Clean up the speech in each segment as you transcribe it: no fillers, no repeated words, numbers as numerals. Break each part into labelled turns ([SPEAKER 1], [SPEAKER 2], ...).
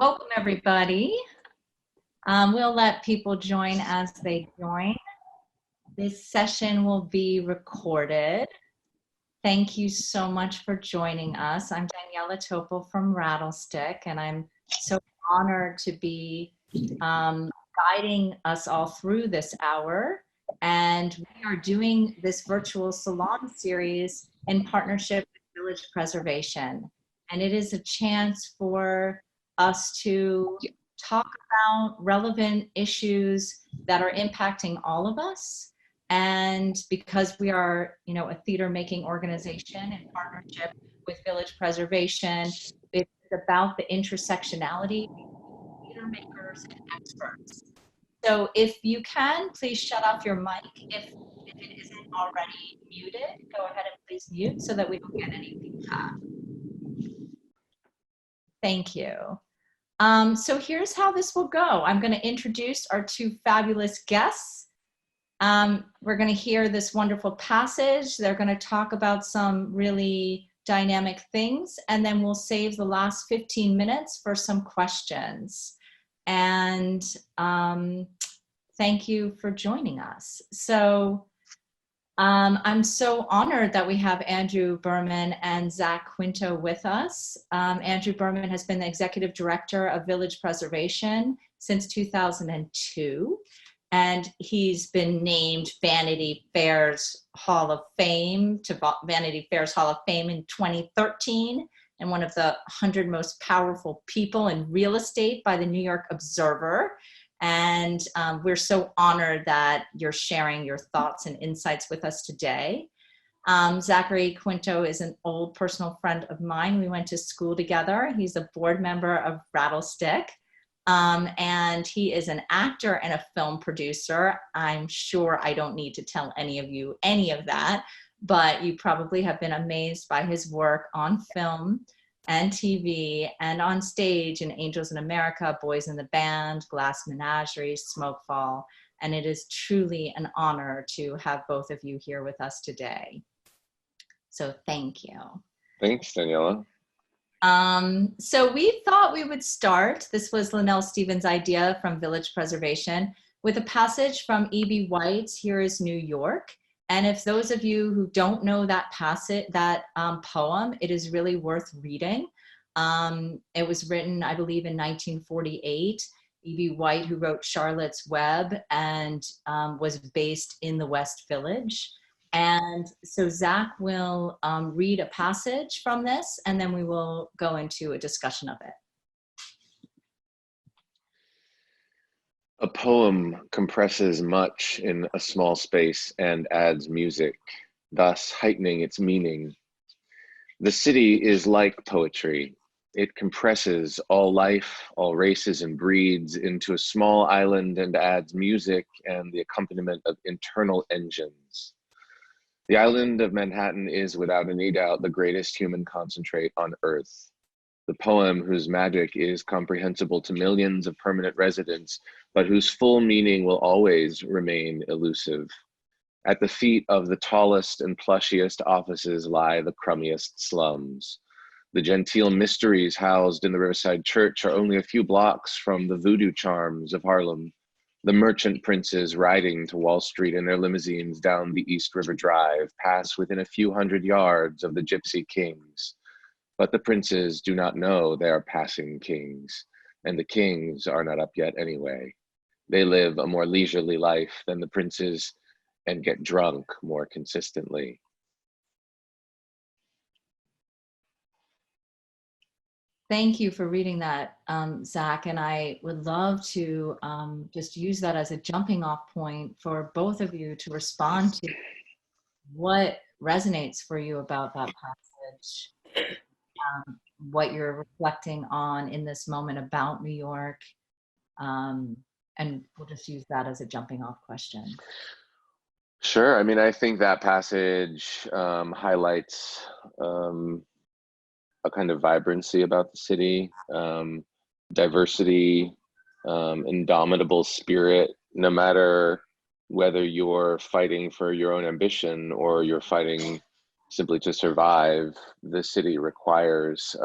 [SPEAKER 1] Welcome, everybody. We'll let people join as they join. This session will be recorded. Thank you so much for joining us. I'm Daniela Topol from Rattlestick, and I'm so honored to be guiding us all through this hour. And we are doing this virtual salon series in partnership with Village Preservation. And it is a chance for us to talk about relevant issues that are impacting all of us. And because we are, a theater-making organization in partnership with Village Preservation, it's about the intersectionality between theater makers and experts. So if you can, please shut off your mic. If it isn't already muted, go ahead and please mute so that we don't get any feedback. Thank you. So here's how this will go. I'm going to introduce our two fabulous guests. We're going to hear this wonderful passage. They're going to talk about some really dynamic things, and then we'll save the last 15 minutes for some questions. And thank you for joining us. So I'm so honored that we have Andrew Berman and Zach Quinto with us. Andrew Berman has been the Executive Director of Village Preservation since 2002. And he's been named Vanity Fair's Hall of Fame to Vanity Fair's Hall of Fame in 2013, and one of the 100 most powerful people in real estate by the New York Observer. And we're so honored that you're sharing your thoughts and insights with us today. Zachary Quinto is an old personal friend of mine. We went to school together. He's a board member of Rattlestick. And he is an actor and a film producer. I'm sure I don't need to tell any of you any of that, but you probably have been amazed by his work on film and TV and on stage in Angels in America, Boys in the Band, Glass Menagerie, Smokefall. And it is truly an honor to have both of you here with us today. So thank you.
[SPEAKER 2] Thanks, Daniela.
[SPEAKER 1] So we thought we would start, this was Linnell Stevens' idea from Village Preservation, with a passage from E.B. White's Here is New York. And if those of you who don't know that passage, that poem, it is really worth reading. It was written, I believe, in 1948. E.B. White, who wrote Charlotte's Web and was based in the West Village. And so Zach will read a passage from this, and then we will go into a discussion of it.
[SPEAKER 2] A poem compresses much in a small space and adds music, thus heightening its meaning. The city is like poetry. It compresses all life, all races and breeds into a small island and adds music and the accompaniment of internal engines. The island of Manhattan is, without any doubt, the greatest human concentrate on Earth. The poem, whose magic is comprehensible to millions of permanent residents, but whose full meaning will always remain elusive. At the feet of the tallest and plushiest offices lie the crummiest slums. The genteel mysteries housed in the Riverside Church are only a few blocks from the voodoo charms of Harlem. The merchant princes riding to Wall Street in their limousines down the East River Drive pass within a few hundred yards of the Gypsy Kings. But the princes do not know they are passing kings, and the kings are not up yet anyway. They live a more leisurely life than the princes and get drunk more consistently.
[SPEAKER 1] Thank you for reading that, Zach, and I would love to just use that as a jumping off point for both of you to respond to what resonates for you about that passage, what you're reflecting on in this moment about New York, and we'll just use that as a jumping off question.
[SPEAKER 2] Sure. I mean, I think that passage highlights a kind of vibrancy about the city, diversity, indomitable spirit, no matter whether you're fighting for your own ambition or you're fighting simply to survive. The city requires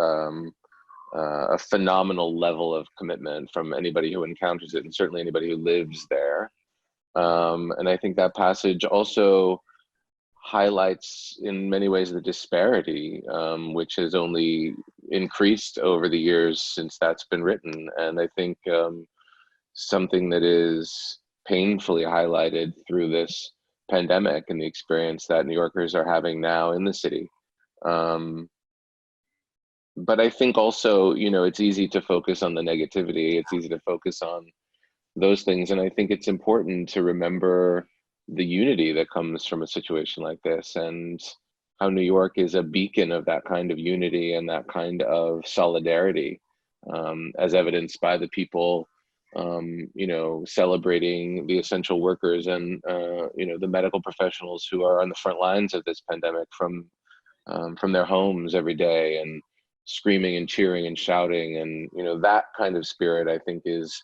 [SPEAKER 2] a phenomenal level of commitment from anybody who encounters it, and certainly anybody who lives there. And I think that passage also highlights in many ways the disparity, which has only increased over the years since that's been written. And I think something that is painfully highlighted through this pandemic and the experience that New Yorkers are having now in the city. But I think also, it's easy to focus on the negativity. It's easy to focus on those things. And I think it's important to remember the unity that comes from a situation like this, and how New York is a beacon of that kind of unity and that kind of solidarity, as evidenced by the people, celebrating the essential workers and, the medical professionals who are on the front lines of this pandemic from their homes every day, and screaming and cheering and shouting. And, that kind of spirit, I think, is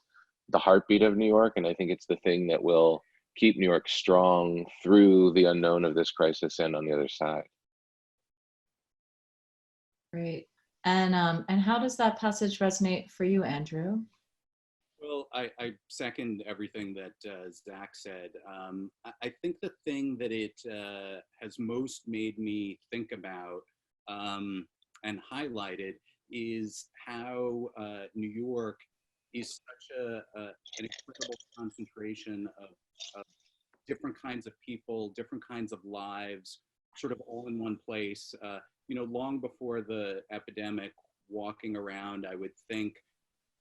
[SPEAKER 2] the heartbeat of New York. And I think it's the thing that will keep New York strong through the unknown of this crisis and on the other side.
[SPEAKER 1] Great. And how does that passage resonate for you, Andrew?
[SPEAKER 3] Well, I second everything that Zach said. I think the thing that it has most made me think about and highlighted is how New York is such an incredible concentration of different kinds of people, different kinds of lives, sort of all in one place. Long before the epidemic, walking around, I would think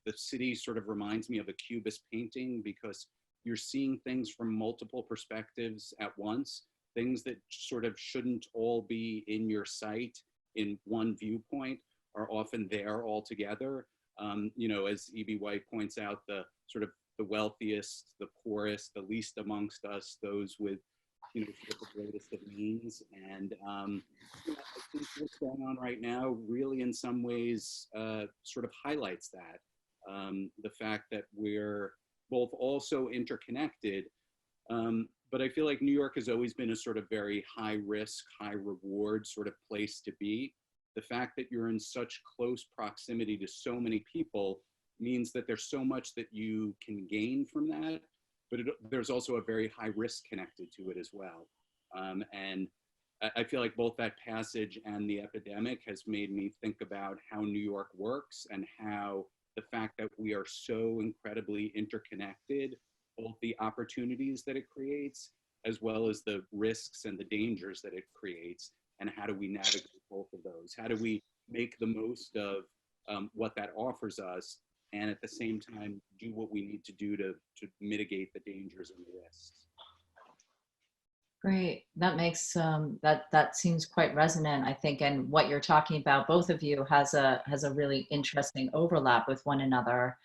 [SPEAKER 3] the city sort of reminds me of a Cubist painting, because you're seeing things from multiple perspectives at once, things that sort of shouldn't all be in your sight in one viewpoint are often there all together. As E.B. White points out, the sort of the wealthiest, the poorest, the least amongst us, those with, sort of the greatest of means. And I think what's going on right now really in some ways sort of highlights that. The fact that we're both also interconnected, but I feel like New York has always been a sort of very high risk, high reward sort of place to be. The fact that you're in such close proximity to so many people means that there's so much that you can gain from that, but there's also a very high risk connected to it as well. And I feel like both that passage and the epidemic has made me think about how New York works, and how the fact that we are so incredibly interconnected, both the opportunities that it creates, as well as the risks and the dangers that it creates, and how do we navigate both of those? How do we make the most of what that offers us, and at the same time do what we need to do to mitigate the dangers and the risks?
[SPEAKER 1] Great. That makes that seems quite resonant, I think, and what you're talking about, both of you, has a really interesting overlap with one another.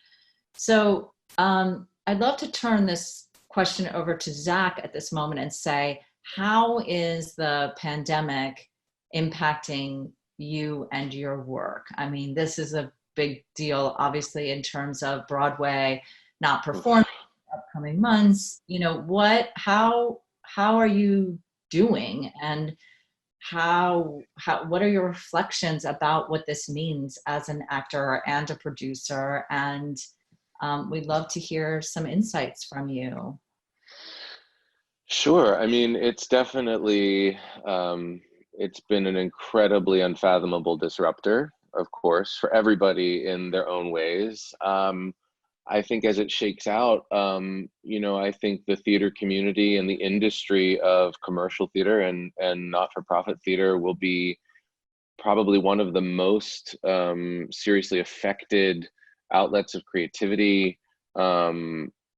[SPEAKER 1] So I'd love to turn this question over to Zach at this moment and say, how is the pandemic impacting you and your work? I mean, this is a big deal, obviously, in terms of Broadway not performing in the upcoming months. How are you doing, and what are your reflections about what this means as an actor and a producer? And we'd love to hear some insights from you.
[SPEAKER 2] Sure. I mean, it's definitely, it's been an incredibly unfathomable disruptor, of course, for everybody in their own ways. I think as it shakes out, I think the theater community and the industry of commercial theater and not-for-profit theater will be probably one of the most seriously affected outlets of creativity.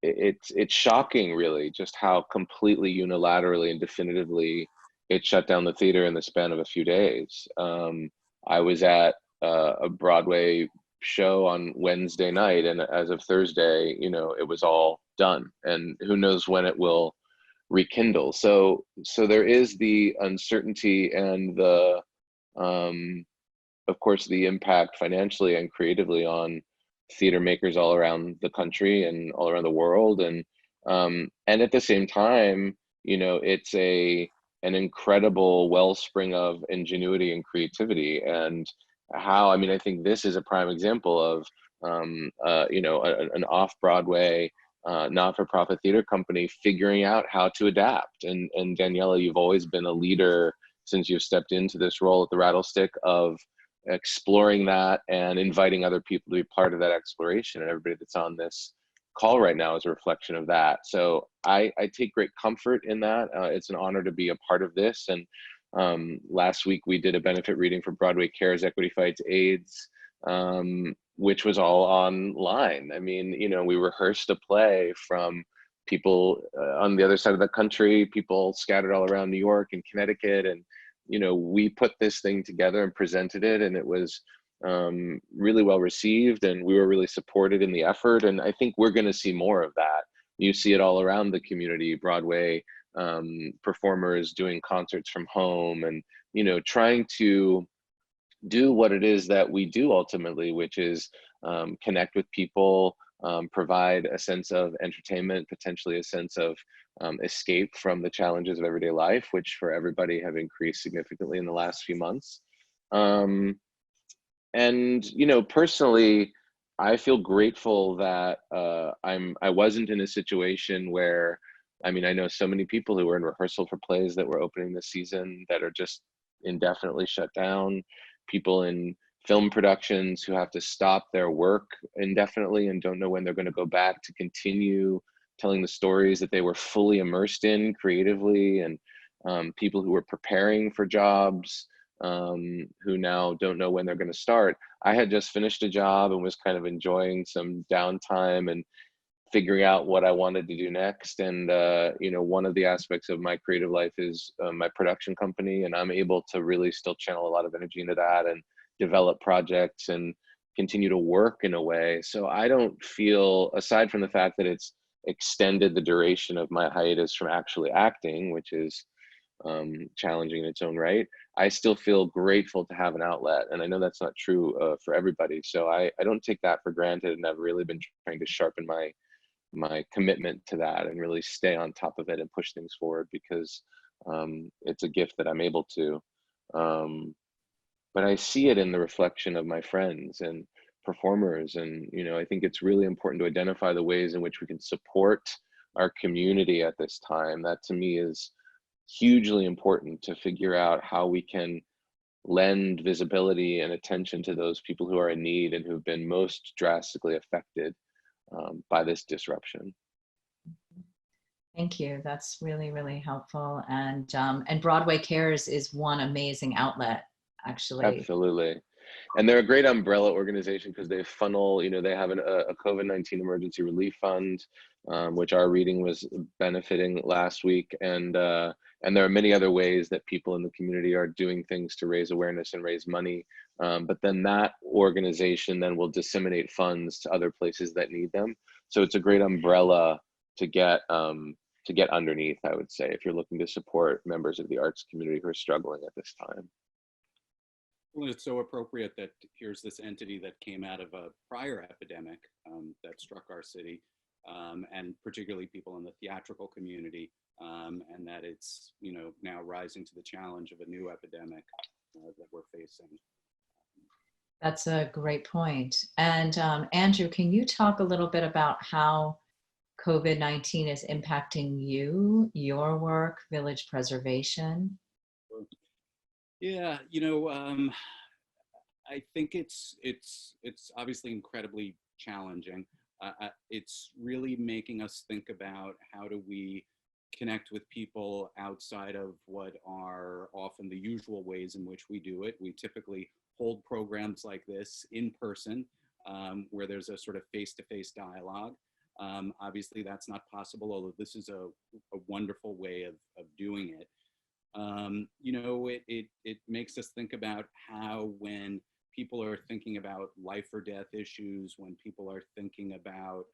[SPEAKER 2] It's shocking, really, just how completely unilaterally and definitively it shut down the theater in the span of a few days. I was at a Broadway show on Wednesday night, and as of Thursday, it was all done, and who knows when it will rekindle. So there is the uncertainty and the of course the impact financially and creatively on theater makers all around the country and all around the world, and at the same time, it's an incredible wellspring of ingenuity and creativity, and how, I mean, I think this is a prime example of, you know, an off-Broadway, not-for-profit theater company figuring out how to adapt. And Daniela, you've always been a leader since you've stepped into this role at the Rattlestick of exploring that and inviting other people to be part of that exploration. And everybody that's on this call right now is a reflection of that. So I take great comfort in that. It's an honor to be a part of this. And last week we did a benefit reading for Broadway Cares Equity Fights AIDS, which was all online. I mean, you know, we rehearsed a play from people on the other side of the country, people scattered all around New York and Connecticut. And, you know, we put this thing together and presented it, and it was really well received, and we were really supported in the effort. And I think we're going to see more of that. You see it all around the community, Broadway performers doing concerts from home, and, you know, trying to do what it is that we do ultimately, which is connect with people, provide a sense of entertainment, potentially a sense of escape from the challenges of everyday life, which for everybody have increased significantly in the last few months. And, you know, personally, I feel grateful that I wasn't in a situation where, I mean, I know so many people who were in rehearsal for plays that were opening this season that are just indefinitely shut down, people in film productions who have to stop their work indefinitely and don't know when they're going to go back to continue telling the stories that they were fully immersed in creatively, and people who were preparing for jobs, who now don't know when they're going to start. I had just finished a job and was kind of enjoying some downtime and figuring out what I wanted to do next. And, you know, one of the aspects of my creative life is my production company, and I'm able to really still channel a lot of energy into that and develop projects and continue to work in a way. So I don't feel, aside from the fact that it's extended the duration of my hiatus from actually acting, which is challenging in its own right, I still feel grateful to have an outlet. And I know that's not true for everybody. So I don't take that for granted, and I've really been trying to sharpen my commitment to that and really stay on top of it and push things forward, because it's a gift that I'm able to. But I see it in the reflection of my friends and performers. And, you know, I think it's really important to identify the ways in which we can support our community at this time. That to me is hugely important, to figure out how we can lend visibility and attention to those people who are in need and who've been most drastically affected by this disruption.
[SPEAKER 1] Thank you. That's really, really helpful. And Broadway Cares is one amazing outlet, actually.
[SPEAKER 2] Absolutely. And they're a great umbrella organization because they funnel, you know, they have a COVID-19 emergency relief fund, which our reading was benefiting last week. And there are many other ways that people in the community are doing things to raise awareness and raise money. But then that organization then will disseminate funds to other places that need them. So it's a great umbrella to get underneath, I would say, if you're looking to support members of the arts community who are struggling at this time.
[SPEAKER 3] Well, it's so appropriate that here's this entity that came out of a prior epidemic that struck our city, and particularly people in the theatrical community, and that it's, you know, now rising to the challenge of a new epidemic that we're facing.
[SPEAKER 1] That's a great point. And Andrew, can you talk a little bit about how COVID-19 is impacting you, your work, village preservation?
[SPEAKER 3] Yeah, you know, I think it's obviously incredibly challenging. It's really making us think about how do we connect with people outside of what are often the usual ways in which we do it. We typically hold programs like this in person, where there's a sort of face-to-face dialogue. Obviously, that's not possible, although this is a wonderful way of doing it. You know, it makes us think about how, when people are thinking about life or death issues, when people are thinking about,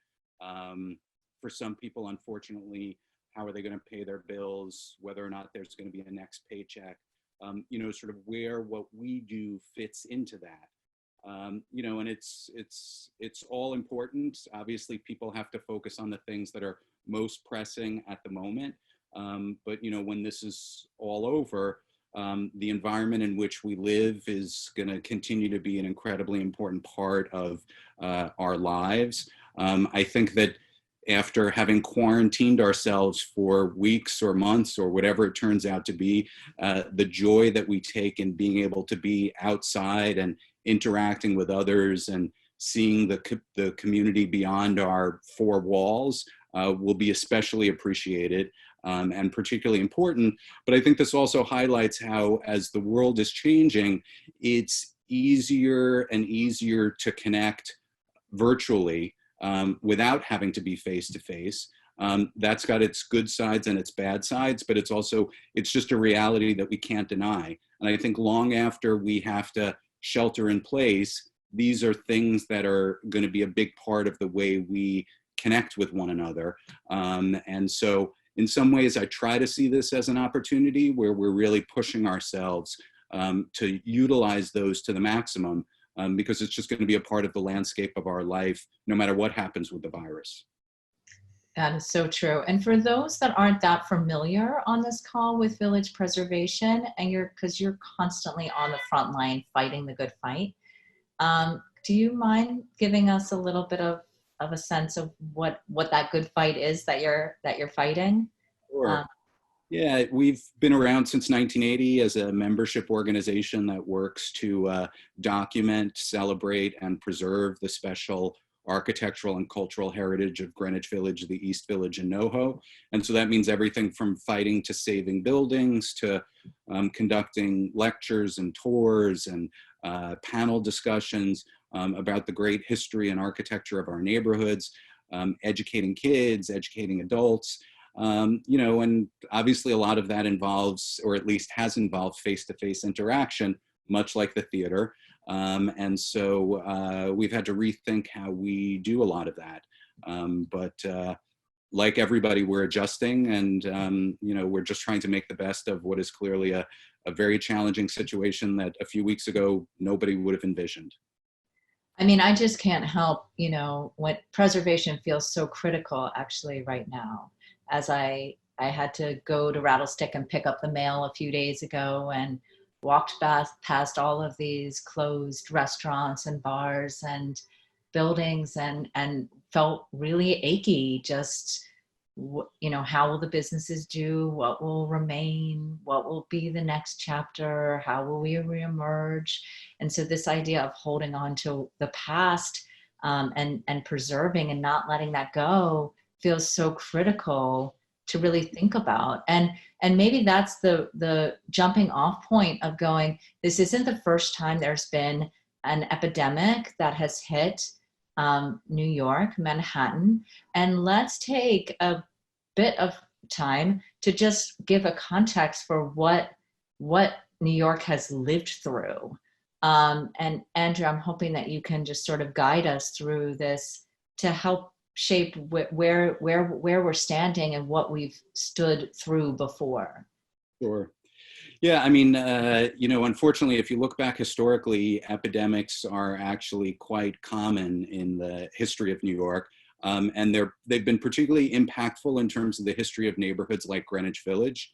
[SPEAKER 3] for some people, unfortunately, how are they going to pay their bills, whether or not there's going to be a next paycheck, you know, sort of where what we do fits into that. You know, and it's all important. Obviously, people have to focus on the things that are most pressing at the moment. But, you know, when this is all over, The environment in which we live is going to continue to be an incredibly important part of our lives. I think that after having quarantined ourselves for weeks or months or whatever it turns out to be, the joy that we take in being able to be outside and interacting with others and seeing the community beyond our four walls will be especially appreciated and particularly important. But I think this also highlights how, as the world is changing, it's easier and easier to connect virtually without having to be face-to-face. That's got its good sides and its bad sides, but it's just a reality that we can't deny. And I think long after we have to shelter in place, these are things that are going to be a big part of the way we connect with one another. And so in some ways, I try to see this as an opportunity where we're really pushing ourselves to utilize those to the maximum, because it's just going to be a part of the landscape of our life, no matter what happens with the virus.
[SPEAKER 1] That is so true. And for those that aren't that familiar on this call with village preservation, and because you're constantly on the front line fighting the good fight, do you mind giving us a little bit of a sense of what that good fight is that you're fighting?
[SPEAKER 3] Sure. Yeah, we've been around since 1980 as a membership organization that works to document, celebrate, and preserve the special architectural and cultural heritage of Greenwich Village, the East Village, and NoHo. And so that means everything from fighting to saving buildings to conducting lectures and tours and panel discussions about the great history and architecture of our neighborhoods, educating kids, educating adults. And obviously a lot of that involves, or at least has involved, face-to-face interaction, much like the theater. And so we've had to rethink how we do a lot of that. But like everybody, we're adjusting, and we're just trying to make the best of what is clearly a very challenging situation that a few weeks ago nobody would have envisioned.
[SPEAKER 1] I mean, I just can't help, when preservation feels so critical actually right now, as I had to go to Rattlestick and pick up the mail a few days ago and walked past all of these closed restaurants and bars and buildings and felt really achy. Just, how will the businesses do? What will remain? What will be the next chapter? How will we reemerge? And so this idea of holding on to the past and preserving and not letting that go feels so critical to really think about. And maybe that's the jumping off point of going, this isn't the first time there's been an epidemic that has hit New York, Manhattan, and let's take a bit of time to just give a context for what New York has lived through. And Andrew, I'm hoping that you can just sort of guide us through this to help shape where we're standing and what we've stood through before.
[SPEAKER 3] Sure. Yeah, I mean, unfortunately, if you look back historically, epidemics are actually quite common in the history of New York. And they've been particularly impactful in terms of the history of neighborhoods like Greenwich Village.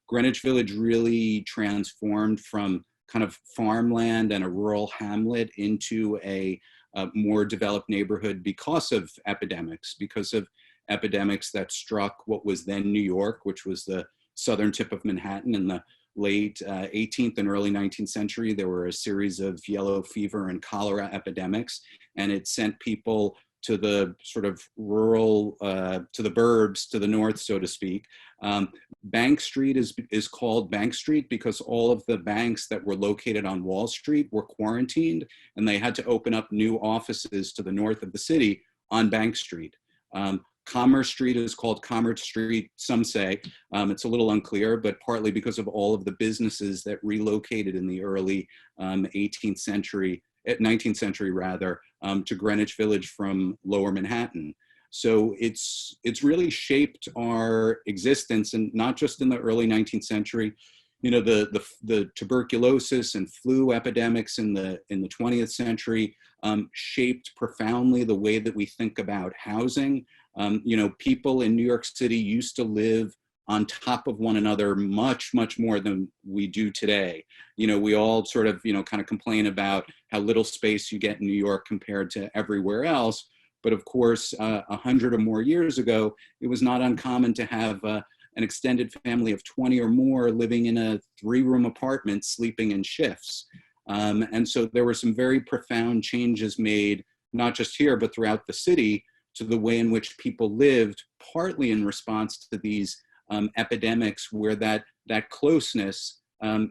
[SPEAKER 3] Greenwich Village really transformed from kind of farmland and a rural hamlet into a more developed neighborhood because of epidemics that struck what was then New York, which was the southern tip of Manhattan. In the late 18th and early 19th century, there were a series of yellow fever and cholera epidemics, and it sent people to the sort of rural, to the burbs, to the north, so to speak. Bank Street is called Bank Street because all of the banks that were located on Wall Street were quarantined, and they had to open up new offices to the north of the city on Bank Street. Commerce Street is called Commerce Street, some say. It's a little unclear, but partly because of all of the businesses that relocated in the early 19th century rather, to Greenwich Village from lower Manhattan. So it's really shaped our existence, and not just in the early 19th century. The tuberculosis and flu epidemics in the 20th century shaped profoundly the way that we think about housing. People in New York City used to live on top of one another much, much more than we do today. You know, we all sort of, you know, kind of complain about how little space you get in New York compared to everywhere else. But of course, 100 or more years ago, it was not uncommon to have an extended family of 20 or more living in a 3-room apartment, sleeping in shifts. And so there were some very profound changes made, not just here, but throughout the city, to the way in which people lived, partly in response to these epidemics, where that closeness,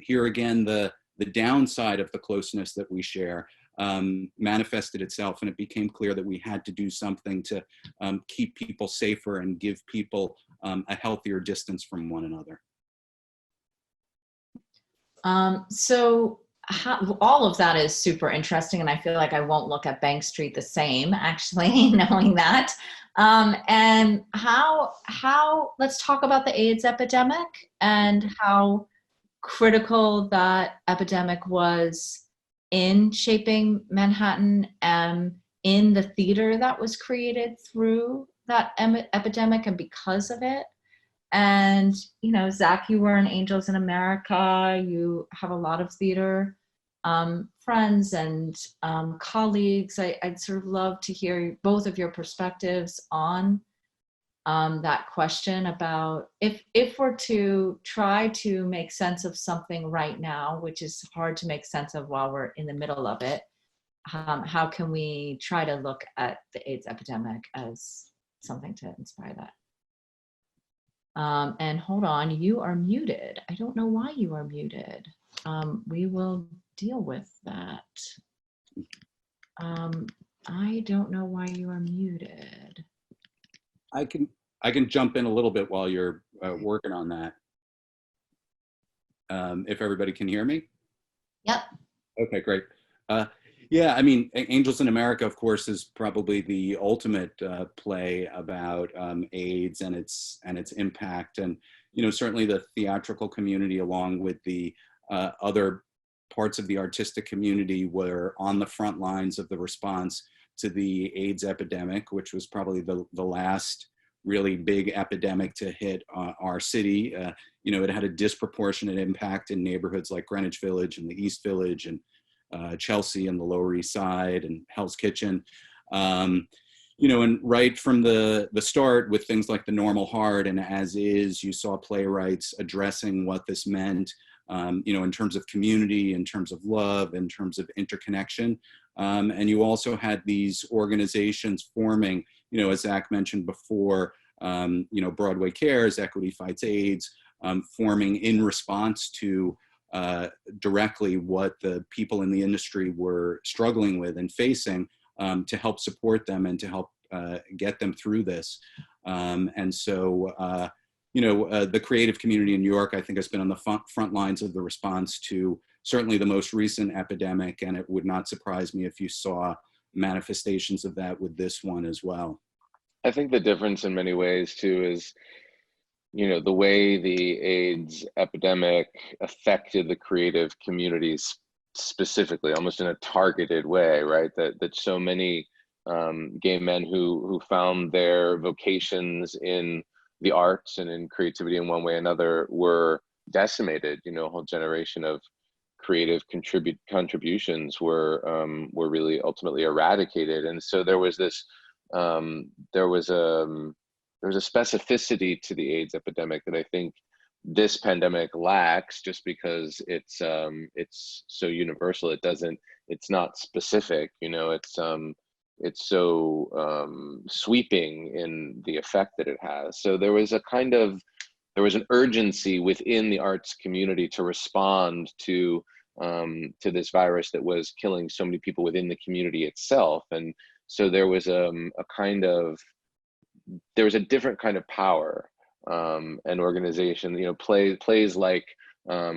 [SPEAKER 3] here again, the downside of the closeness that we share, manifested itself, and it became clear that we had to do something to keep people safer and give people a healthier distance from one another.
[SPEAKER 1] So all of that is super interesting, and I feel like I won't look at Bank Street the same, actually, knowing that. And let's talk about the AIDS epidemic and how critical that epidemic was in shaping Manhattan and in the theater that was created through that epidemic and because of it. And, you know, Zach, you were in Angels in America. You have a lot of theater friends and colleagues. I'd sort of love to hear both of your perspectives on that question about if we're to try to make sense of something right now, which is hard to make sense of while we're in the middle of it, how can we try to look at the AIDS epidemic as something to inspire that? And hold on, you are muted. I don't know why you are muted. We will deal with that. I don't know why you are muted.
[SPEAKER 3] I can jump in a little bit while you're working on that. If everybody can hear me?
[SPEAKER 1] Yep. Okay,
[SPEAKER 3] great. Yeah, I mean, Angels in America, of course, is probably the ultimate play about AIDS and its impact. And, you know, certainly the theatrical community, along with the other parts of the artistic community, were on the front lines of the response to the AIDS epidemic, which was probably the last really big epidemic to hit our city. You know, it had a disproportionate impact in neighborhoods like Greenwich Village and the East Village and Chelsea and the Lower East Side and Hell's Kitchen. You know, and right from the start with things like The Normal Heart and As Is, you saw playwrights addressing what this meant, you know, in terms of community, in terms of love, in terms of interconnection. And you also had these organizations forming, you know, as Zach mentioned before, you know, Broadway Cares, Equity Fights AIDS, forming in response to directly what the people in the industry were struggling with and facing, to help support them and to help get them through this. And so, you know, the creative community in New York, I think, has been on the front lines of the response to certainly the most recent epidemic, and it would not surprise me if you saw manifestations of that with this one as well.
[SPEAKER 2] I think the difference in many ways too is, you know, the way the AIDS epidemic affected the creative communities specifically, almost in a targeted way, right? That so many gay men who found their vocations in the arts and in creativity in one way or another were decimated. You know, a whole generation of creative contributions were really ultimately eradicated. And so there was this, there was a specificity to the AIDS epidemic that I think this pandemic lacks, just because it's so universal. It's not specific, you know, it's so sweeping in the effect that it has. So there was an urgency within the arts community to respond to this virus that was killing so many people within the community itself. And so there was a different kind of power and organization. You know, plays like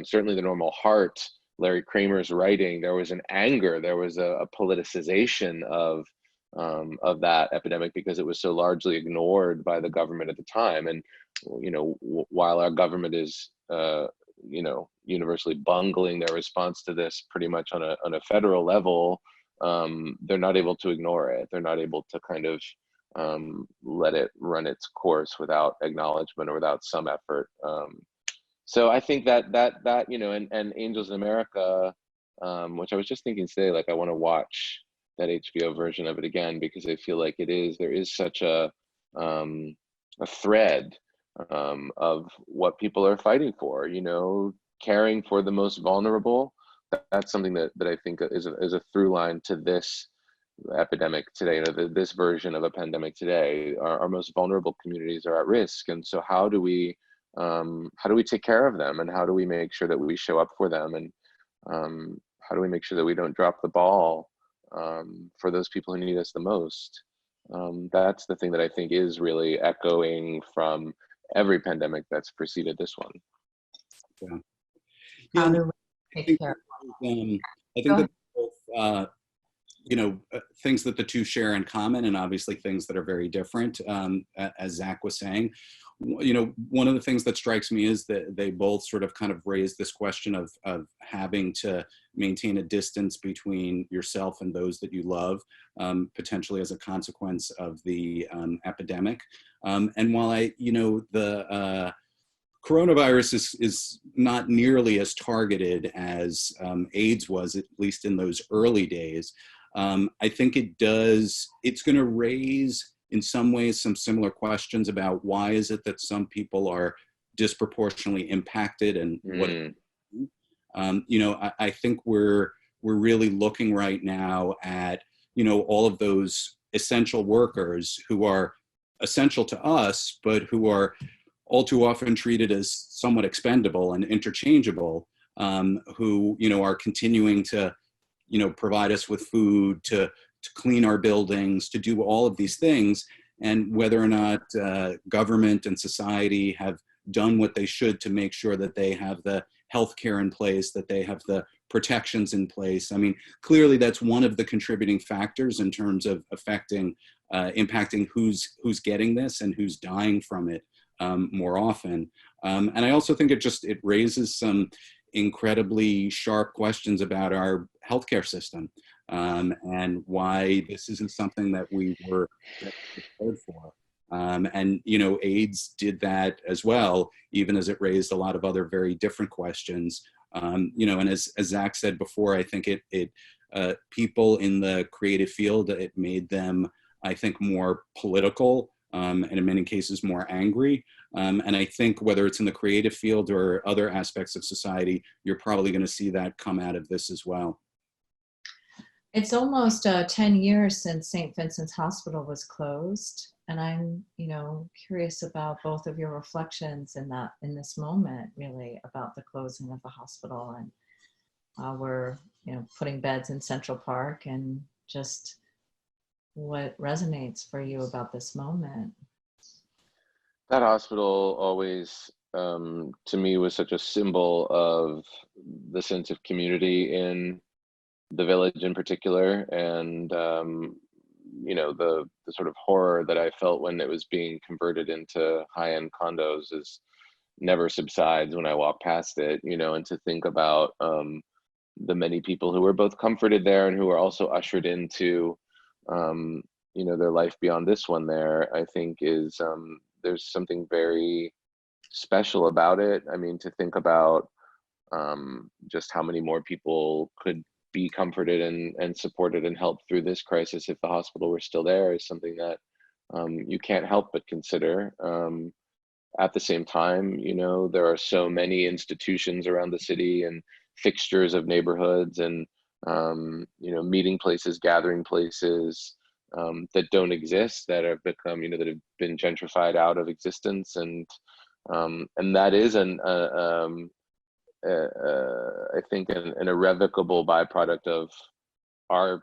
[SPEAKER 2] certainly The Normal Heart, Larry Kramer's writing, there was an anger, there was a politicization of that epidemic because it was so largely ignored by the government at the time. And, you know, while our government is, you know, universally bungling their response to this pretty much on a federal level, they're not able to ignore it. They're not able to kind of let it run its course without acknowledgement or without some effort. So I think that and Angels in America, which I was just thinking today, like I want to watch that HBO version of it again, because I feel like there is such a thread of what people are fighting for, caring for the most vulnerable. That's something that I think is a through line to this epidemic today, this version of a pandemic today. Our most vulnerable communities are at risk. And so how do we take care of them, and how do we make sure that we show up for them, and how do we make sure that we don't drop the ball for those people who need us the most? That's the thing that I think is really echoing from every pandemic that's preceded this one.
[SPEAKER 3] Yeah.
[SPEAKER 1] How
[SPEAKER 3] Yeah,
[SPEAKER 1] do we take care?
[SPEAKER 3] I think that both, things that the two share in common, and obviously things that are very different, as Zach was saying. One of the things that strikes me is that they both sort of kind of raise this question of having to maintain a distance between yourself and those that you love, potentially as a consequence of the epidemic. And while the coronavirus is not nearly as targeted as AIDS was, at least in those early days, I think it's going to raise, in some ways, some similar questions about why is it that some people are disproportionately impacted, and what. I think we're really looking right now at all of those essential workers who are essential to us, but who are all too often treated as somewhat expendable and interchangeable, who are continuing to provide us with food, to clean our buildings, to do all of these things. And whether or not government and society have done what they should to make sure that they have the healthcare in place, that they have the protections in place. I mean, clearly that's one of the contributing factors in terms of impacting who's getting this and who's dying from it more often. And I also think it raises some incredibly sharp questions about our healthcare system, and why this isn't something that we were prepared for. And AIDS did that as well, even as it raised a lot of other very different questions. And as Zach said before, I think it people in the creative field, it made them, I think, more political, and in many cases more angry. And I think whether it's in the creative field or other aspects of society, you're probably going to see that come out of this as well.
[SPEAKER 1] It's almost 10 years since St. Vincent's Hospital was closed. And I'm, curious about both of your reflections in this moment, really, about the closing of the hospital, and we're, putting beds in Central Park, and just what resonates for you about this moment.
[SPEAKER 2] That hospital always, to me, was such a symbol of the sense of community in the village in particular, and the sort of horror that I felt when it was being converted into high-end condos never subsides when I walk past it, and to think about the many people who were both comforted there and who were also ushered into their life beyond this one there, I think is there's something very special about it. I mean, to think about just how many more people could be comforted and supported and helped through this crisis if the hospital were still there is something that you can't help but consider. At the same time, there are so many institutions around the city and fixtures of neighborhoods and meeting places, gathering places that don't exist, that have become, that have been gentrified out of existence, and that is I think an irrevocable byproduct of our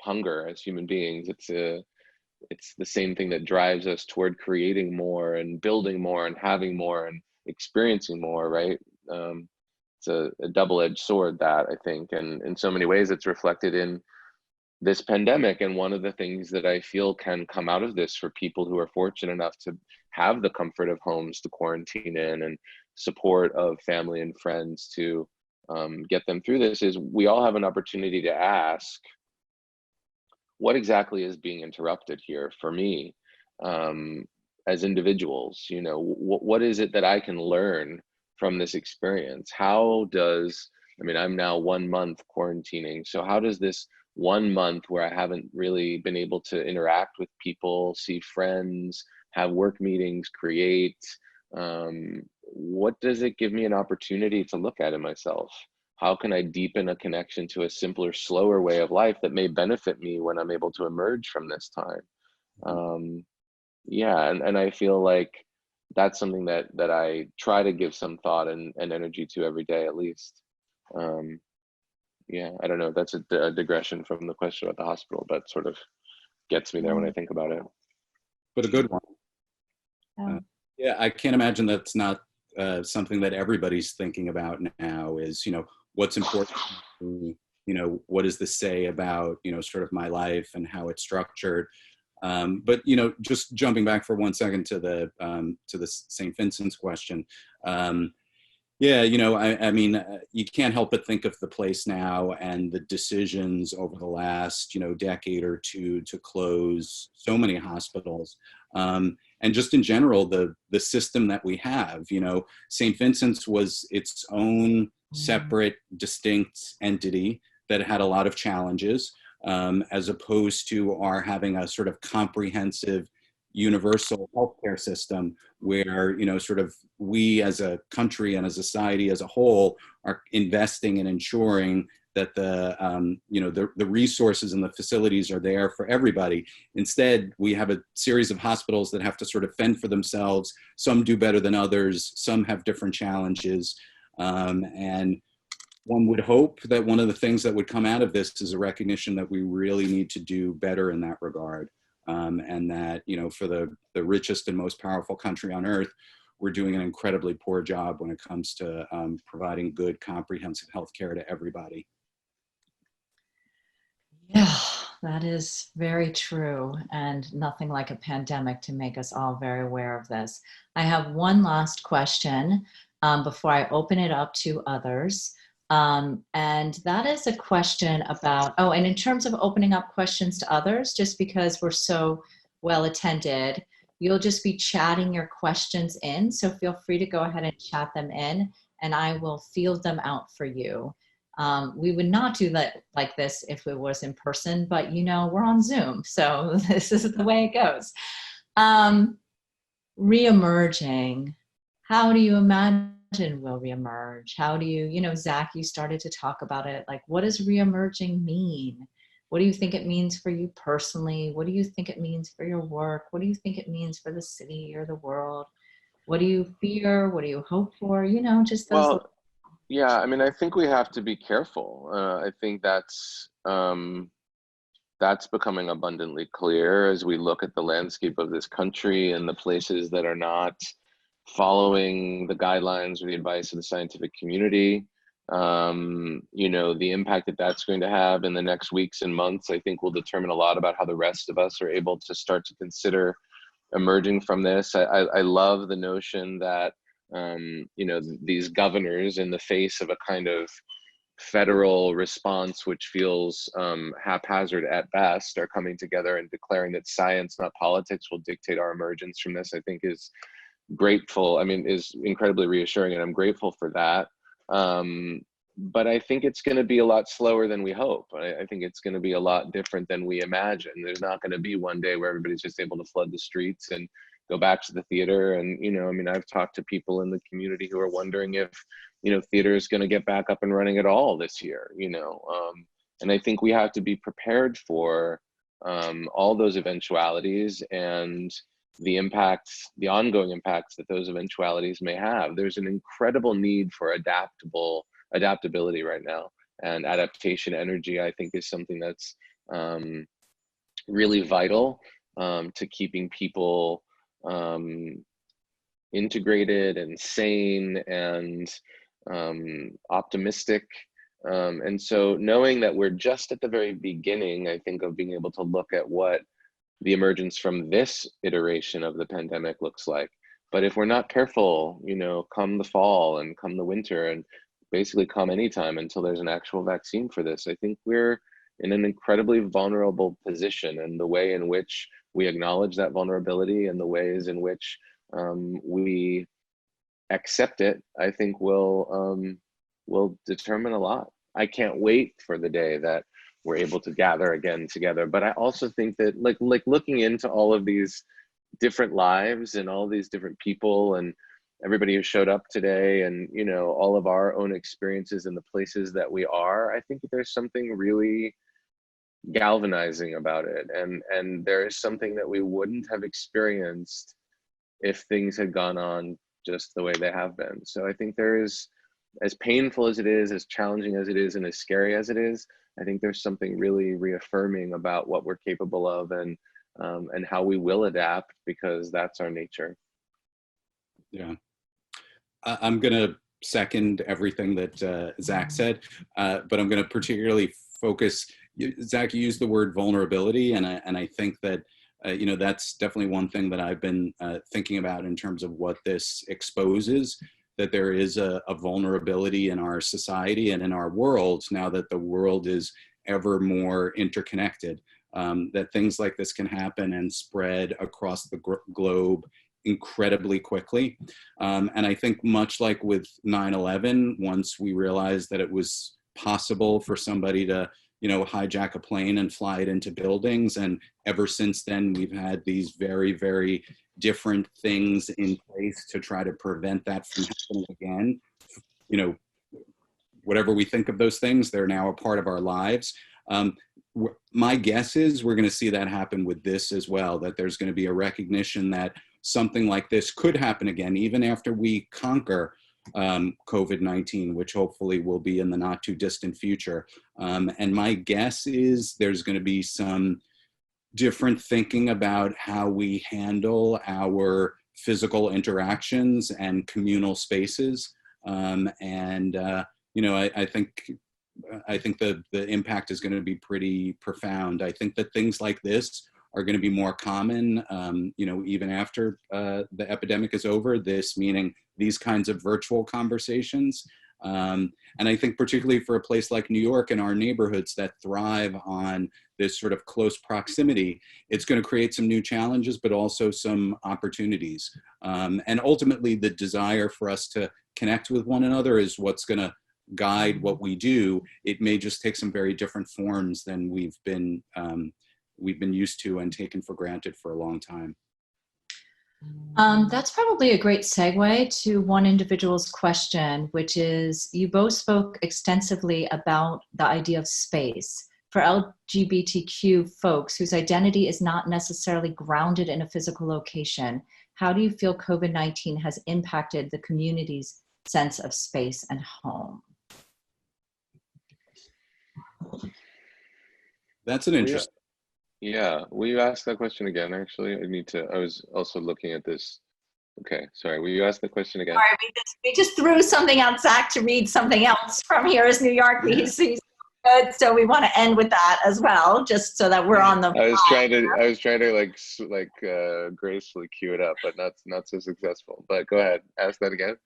[SPEAKER 2] hunger as human beings. It's the same thing that drives us toward creating more and building more and having more and experiencing more, right? It's a double-edged sword, that I think, and in so many ways it's reflected in this pandemic. And one of the things that I feel can come out of this for people who are fortunate enough to have the comfort of homes to quarantine in and support of family and friends to get them through this is we all have an opportunity to ask, what exactly is being interrupted here for me, as individuals? You know, what is it that I can learn from this experience? I mean, I'm now 1 month quarantining. So how does this 1 month where I haven't really been able to interact with people, see friends, have work meetings, create, what does it give me an opportunity to look at in myself? How can I deepen a connection to a simpler, slower way of life that may benefit me when I'm able to emerge from this time? Yeah, and I feel like that's something that I try to give some thought and energy to every day at least. Um, yeah, I don't know. That's a digression from the question about the hospital, but sort of gets me there when I think about it.
[SPEAKER 3] But a good one.
[SPEAKER 1] Yeah.
[SPEAKER 3] Yeah, I can't imagine that's not something that everybody's thinking about now is, you know, what's important to me, you know, what does this say about, you know, sort of my life and how it's structured. But, you know, just jumping back for 1 second to the St. Vincent's question. Yeah, you know, I mean, you can't help but think of the place now and the decisions over the last, you know, decade or two to close so many hospitals. And just in general, the system that we have, you know, St. Vincent's was its own separate, distinct entity that had a lot of challenges, as opposed to our having a sort of comprehensive universal healthcare system where, you know, sort of we as a country and as a society as a whole are investing and ensuring that you know, the resources and the facilities are there for everybody. Instead, we have a series of hospitals that have to sort of fend for themselves. Some do better than others. Some have different challenges. And one would hope that one of the things that would come out of this is a recognition that we really need to do better in that regard. And that, you know, for the richest and most powerful country on earth, we're doing an incredibly poor job when it comes to providing good, comprehensive health care to everybody.
[SPEAKER 1] Yeah, that is very true, and nothing like a pandemic to make us all very aware of this. I have one last question before I open it up to others. And that is a question about, oh, and in terms of opening up questions to others, just because we're so well attended, you'll just be chatting your questions in. So feel free to go ahead and chat them in, and I will field them out for you. We would not do that like this if it was in person, but you know, we're on Zoom, so this is the way it goes. Reemerging, how do you imagine will reemerge? How do you, you know, Zach, you started to talk about it, like what does reemerging mean? What do you think it means for you personally? What do you think it means for your work? What do you think it means for the city or the world? What do you fear? What do you hope for? You know, just those.
[SPEAKER 2] Well, yeah, I mean, I think we have to be careful. I think that's becoming abundantly clear as we look at the landscape of this country and the places that are not following the guidelines or the advice of the scientific community. You know, the impact that that's going to have in the next weeks and months, I think will determine a lot about how the rest of us are able to start to consider emerging from this. I love the notion that, you know, these governors, in the face of a kind of federal response which feels haphazard at best, are coming together and declaring that science, not politics, will dictate our emergence from this. I think is incredibly reassuring, and I'm grateful for that. But I think it's going to be a lot slower than we hope. I think it's going to be a lot different than we imagine. There's not going to be one day where everybody's just able to flood the streets and go back to the theater. And, you know, I mean, I've talked to people in the community who are wondering if, you know, theater is going to get back up and running at all this year, you know. And I think we have to be prepared for all those eventualities and the impacts, the ongoing impacts that those eventualities may have. There's an incredible need for adaptability right now, and adaptation energy, I think, is something that's really vital to keeping people integrated and sane and optimistic. And so knowing that we're just at the very beginning, I think, of being able to look at what the emergence from this iteration of the pandemic looks like. But if we're not careful, you know, come the fall and come the winter and basically come anytime until there's an actual vaccine for this, I think we're in an incredibly vulnerable position, and the way in which we acknowledge that vulnerability and the ways in which we accept it, I think will determine a lot. I can't wait for the day that we're able to gather again together. But I also think that like looking into all of these different lives and all these different people and everybody who showed up today, and you know, all of our own experiences in the places that we are, I think there's something really galvanizing about it, and there is something that we wouldn't have experienced if things had gone on just the way they have been. So I think there is, as painful as it is, as challenging as it is, and as scary as it is, I think there's something really reaffirming about what we're capable of, and how we will adapt, because that's our nature.
[SPEAKER 3] Yeah, I'm gonna second everything that Zach said, but I'm gonna particularly focus. Zach, you used the word vulnerability, and I think that you know, that's definitely one thing that I've been thinking about in terms of what this exposes, that there is a vulnerability in our society and in our world now that the world is ever more interconnected, that things like this can happen and spread across the globe incredibly quickly. And I think much like with 9/11, once we realized that it was possible for somebody to, you know, hijack a plane and fly it into buildings, and ever since then we've had these very, very different things in place to try to prevent that from happening again. You know, whatever we think of those things, they're now a part of our lives. My guess is we're going to see that happen with this as well, that there's going to be a recognition that something like this could happen again, even after we conquer COVID-19, which hopefully will be in the not too distant future. And my guess is there's going to be some different thinking about how we handle our physical interactions and communal spaces. You know, I think the impact is going to be pretty profound. I think that things like this are going to be more common, you know, even after the epidemic is over, this meaning these kinds of virtual conversations. And I think particularly for a place like New York and our neighborhoods that thrive on this sort of close proximity, it's going to create some new challenges, but also some opportunities. And ultimately, the desire for us to connect with one another is what's going to guide what we do. It may just take some very different forms than we've been used to and taken for granted for a long time.
[SPEAKER 1] That's probably a great segue to one individual's question, which is, you both spoke extensively about the idea of space. For LGBTQ folks whose identity is not necessarily grounded in a physical location, how do you feel COVID-19 has impacted the community's sense of space and home?
[SPEAKER 3] That's an interesting.
[SPEAKER 2] Yeah, will you ask that question again? Actually, I was also looking at this. Okay, sorry, will you ask the question again?
[SPEAKER 1] Sorry, we just threw something out, Zach, to read something else from here as New York. He's good, so we want to end with that as well, just so that we're on the.
[SPEAKER 2] I was trying to like gracefully cue it up, but not so successful. But go ahead, ask that again.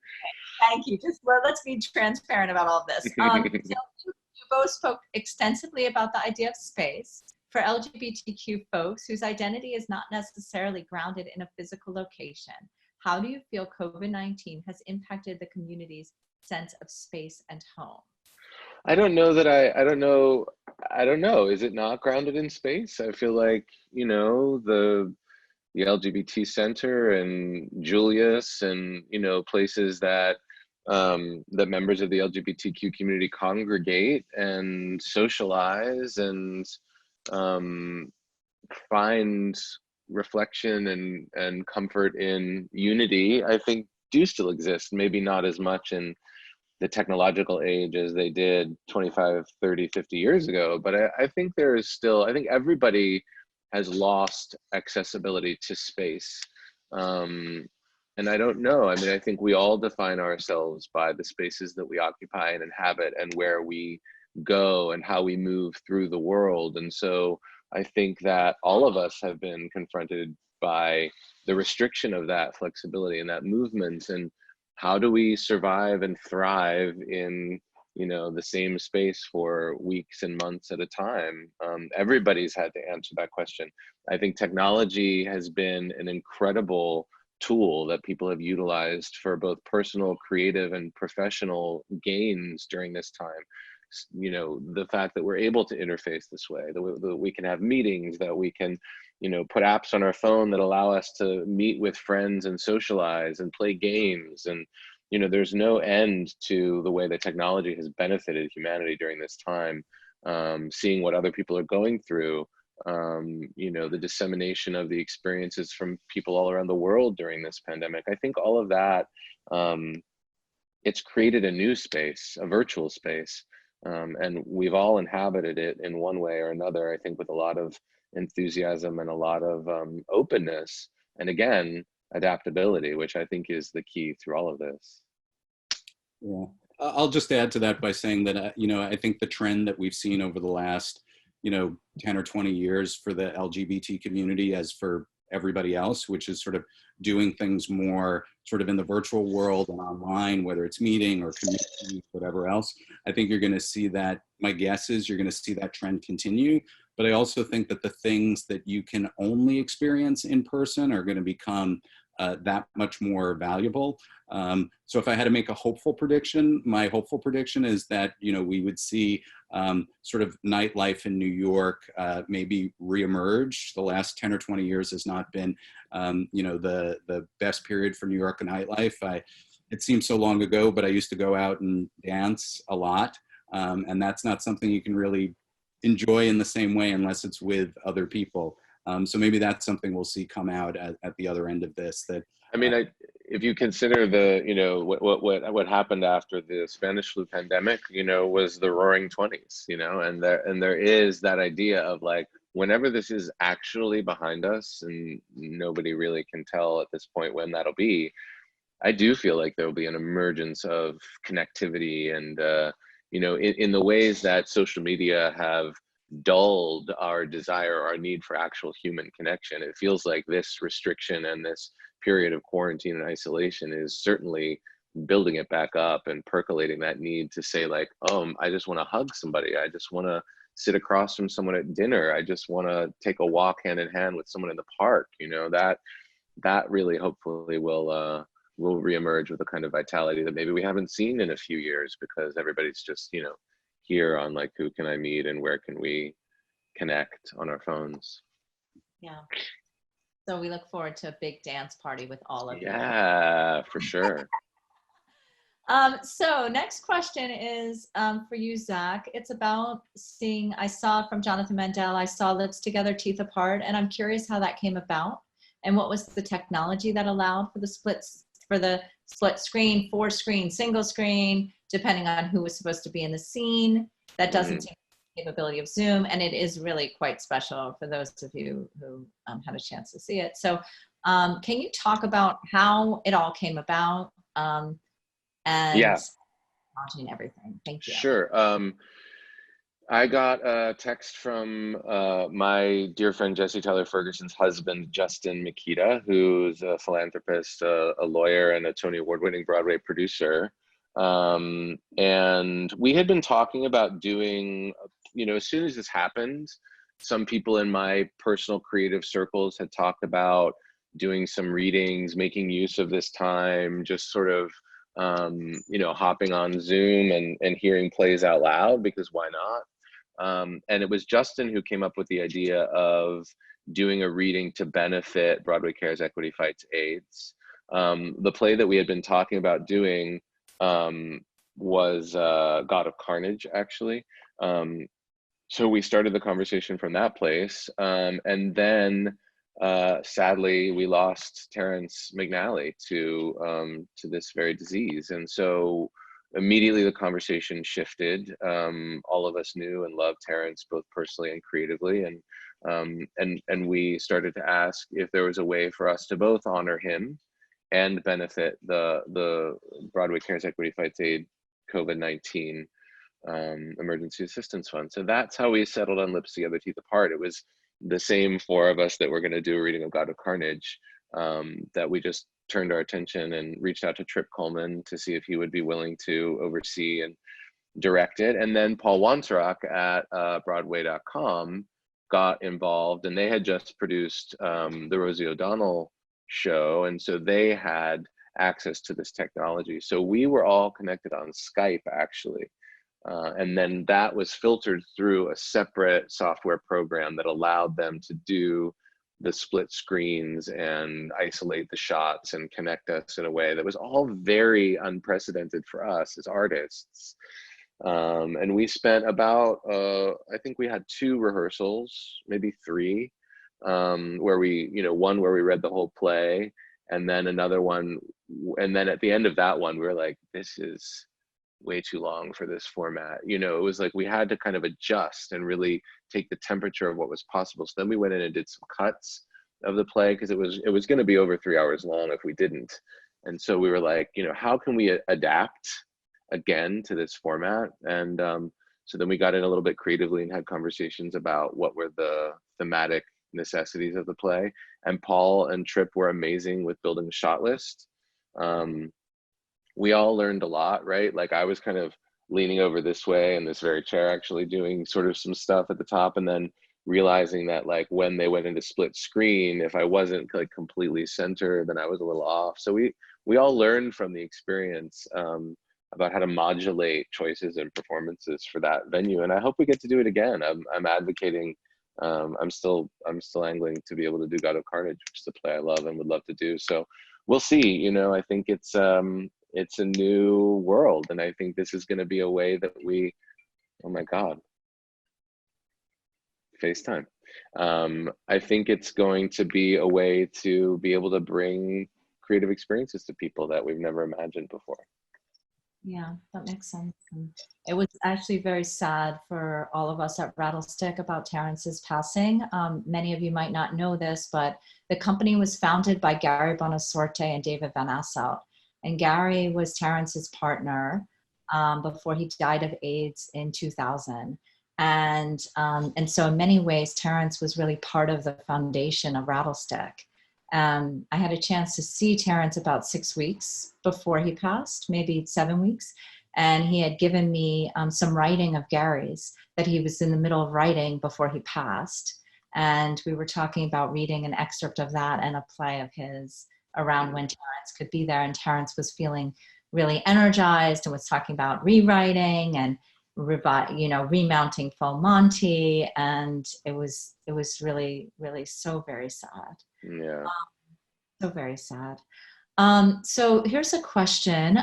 [SPEAKER 1] Thank you. Let's be transparent about all of this. So you both spoke extensively about the idea of space. For LGBTQ folks whose identity is not necessarily grounded in a physical location, how do you feel COVID-19 has impacted the community's sense of space and home?
[SPEAKER 2] I don't know that I don't know. Is it not grounded in space? I feel like, you know, the LGBT Center and Julius and, you know, places that the members of the LGBTQ community congregate and socialize and find reflection and comfort in unity, I think do still exist. Maybe not as much in the technological age as they did 25, 30, 50 years ago, but I think there is still, I think everybody has lost accessibility to space. And I don't know, I mean, I think we all define ourselves by the spaces that we occupy and inhabit and where we go and how we move through the world. And so I think that all of us have been confronted by the restriction of that flexibility and that movement, and how do we survive and thrive in you know, the same space for weeks and months at a time. Everybody's had to answer that question. I think technology has been an incredible tool that people have utilized for both personal, creative, and professional gains during this time. You know, the fact that we're able to interface this way, that we can have meetings, that we can, you know, put apps on our phone that allow us to meet with friends and socialize and play games. And, you know, there's no end to the way that technology has benefited humanity during this time. Seeing what other people are going through, you know, the dissemination of the experiences from people all around the world during this pandemic. I think all of that, it's created a new space, a virtual space. And we've all inhabited it in one way or another, I think, with a lot of enthusiasm and a lot of openness. And again, adaptability, which I think is the key through all of this.
[SPEAKER 3] Yeah, I'll just add to that by saying that, you know, I think the trend that we've seen over the last, you know, 10 or 20 years for the LGBT community, as for everybody else, which is sort of doing things more sort of in the virtual world and online, whether it's meeting or community, whatever else. I think you're going to see that, my guess is you're going to see that trend continue. But I also think that the things that you can only experience in person are going to become that much more valuable. So if I had to make a hopeful prediction, my hopeful prediction is that, you know, we would see sort of nightlife in New York maybe reemerge. The last 10 or 20 years has not been, you know, the best period for New York nightlife. It seems so long ago, but I used to go out and dance a lot. And that's not something you can really enjoy in the same way unless it's with other people. So maybe that's something we'll see come out at the other end of this. That
[SPEAKER 2] I mean, if you consider the, you know, what happened after the Spanish flu pandemic, you know, was the Roaring '20s, you know, and there is that idea of like, whenever this is actually behind us, and nobody really can tell at this point when that'll be, I do feel like there will be an emergence of connectivity and, you know, in the ways that social media have dulled our desire, our need for actual human connection. It feels like this restriction and this period of quarantine and isolation is certainly building it back up and percolating that need to say like, oh, I just want to hug somebody. I just want to sit across from someone at dinner. I just want to take a walk hand in hand with someone in the park. You know, that really hopefully will reemerge with a kind of vitality that maybe we haven't seen in a few years, because everybody's just, you know, here on like, who can I meet and where can we connect on our phones.
[SPEAKER 1] Yeah. So we look forward to a big dance party with all of you.
[SPEAKER 2] Yeah, for sure.
[SPEAKER 1] So next question is for you, Zach. It's about seeing, I saw from Jonathan Mandel, I saw Lips Together, Teeth Apart, and I'm curious how that came about and what was the technology that allowed for the split screen, 4-screen, single screen, depending on who was supposed to be in the scene. That doesn't take the capability of Zoom, and it is really quite special for those of you who had a chance to see it. So can you talk about how it all came about and launching everything? Thank you.
[SPEAKER 2] Sure. I got a text from my dear friend Jesse Tyler Ferguson's husband, Justin Mikita, who's a philanthropist, a lawyer, and a Tony Award-winning Broadway producer. And we had been talking about doing, you know, as soon as this happened, some people in my personal creative circles had talked about doing some readings, making use of this time, just sort of, you know, hopping on Zoom and hearing plays out loud, because why not? And it was Justin who came up with the idea of doing a reading to benefit Broadway Cares Equity Fights AIDS. The play that we had been talking about doing was God of Carnage, actually. So we started the conversation from that place. And then sadly, we lost Terrence McNally to this very disease. And so immediately the conversation shifted. All of us knew and loved Terrence, both personally and creatively. And we started to ask if there was a way for us to both honor him and benefit the Broadway Cares Equity Fights AIDS COVID-19 Emergency Assistance Fund. So that's how we settled on Lips Together, Teeth Apart. It was the same four of us that were going to do a reading of God of Carnage, that we just turned our attention and reached out to Trip Coleman to see if he would be willing to oversee. And directed. And then Paul Wontrock at Broadway.com got involved, and they had just produced the Rosie O'Donnell show. And so they had access to this technology. So we were all connected on Skype, actually. And then that was filtered through a separate software program that allowed them to do the split screens and isolate the shots and connect us in a way that was all very unprecedented for us as artists. And we spent about, I think we had 2 rehearsals, maybe 3, where we, one where we read the whole play, and then another one. And then at the end of that one, we were like, this is way too long for this format. It was like we had to kind of adjust and really take the temperature of what was possible. So then we went in and did some cuts of the play, because it was going to be over 3 hours long if we didn't. And so we were like, how can we adapt again to this format? And so then we got in a little bit creatively and had conversations about what were the thematic necessities of the play. And Paul and Tripp were amazing with building a shot list. We all learned a lot, right? Like I was kind of leaning over this way in this very chair, actually doing sort of some stuff at the top, and then realizing that like when they went into split screen, if I wasn't like completely centered, then I was a little off. So we all learned from the experience about how to modulate choices and performances for that venue. And I hope we get to do it again. I'm advocating, I'm still angling to be able to do God of Carnage, which is a play I love and would love to do. So we'll see. I think it's a new world, and I think this is going to be a way that we, oh my God, FaceTime. I think it's going to be a way to be able to bring creative experiences to people that we've never imagined before.
[SPEAKER 1] Yeah, that makes sense. And it was actually very sad for all of us at Rattlestick about Terrence's passing. Many of you might not know this, but the company was founded by Gary Bonasorte and David Van Asselt. And Gary was Terrence's partner before he died of AIDS in 2000. And so in many ways, Terrence was really part of the foundation of Rattlestick. I had a chance to see Terrence about 6 weeks before he passed, maybe 7 weeks. And he had given me some writing of Gary's that he was in the middle of writing before he passed. And we were talking about reading an excerpt of that and a play of his around when Terrence could be there. And Terrence was feeling really energized and was talking about rewriting and remounting Full Monty. And it was really, really so very sad.
[SPEAKER 2] Yeah.
[SPEAKER 1] So very sad. So here's a question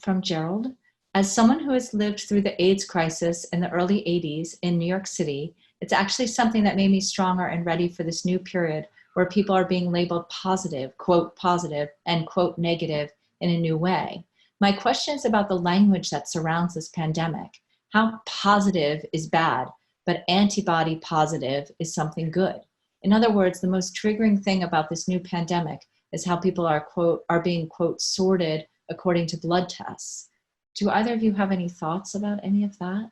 [SPEAKER 1] from Gerald. As someone who has lived through the AIDS crisis in the early 80s in New York City, it's actually something that made me stronger and ready for this new period where people are being labeled positive, quote, positive, and quote, negative in a new way. My question is about the language that surrounds this pandemic. How positive is bad, but antibody positive is something good? In other words, the most triggering thing about this new pandemic is how people are, quote, are being, quote, sorted according to blood tests. Do either of you have any thoughts about any of that?